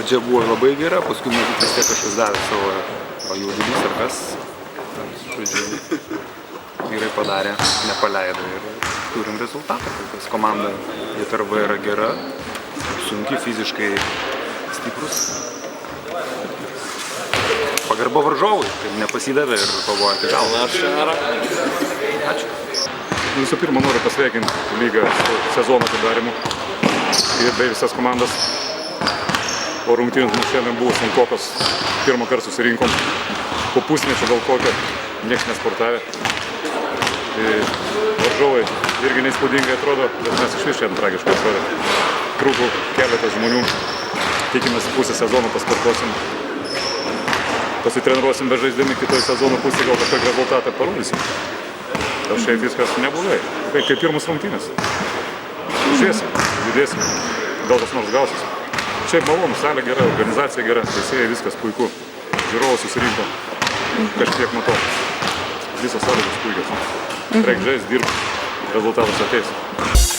Pradžia buvo labai gera, paskui matyt vis tiek kažkas davė savo jaudulys ar kas. Žodžiu, vyrai padarė, nepaleido ir turim rezultatą. Tas komanda JTRV yra gera, sunki, fiziškai stiprus. Pagarba varžovui, taip nepasidavė ir kovoja iki galo. Ačiū. Visų pirma, noriu pasveikinti lygą su sezono atidarymu ir bei visas komandas. O rungtynės mums šiandien buvo sunkokas. Pirmą kartą susirinkom. Po pusmečio gal kokio, nieks nesportavė. Varžovai irgi neįspūdingai atrodo, bet mes iš vis šiandien tragiškai atrodo. Trūko keletas žmonių. Tikimės pusę sezono pasportuosim. Pasitreniruosim be žaisdami kitoj sezono pusėje, gal kažkokį rezultatą parodysim. O šiaip viskas neblogai, kaip pirmus rungtynės. Žiūrėsim, judėsim, gal kas nors gausis. Šiaip malonu, salė gera, organizacija gera, teisėjai viskas puiku. Žiūrovas susirinko, kažkiek matau. Visos sąlygos puikios. Reikia žaisti, dirbti, rezultatas ateis.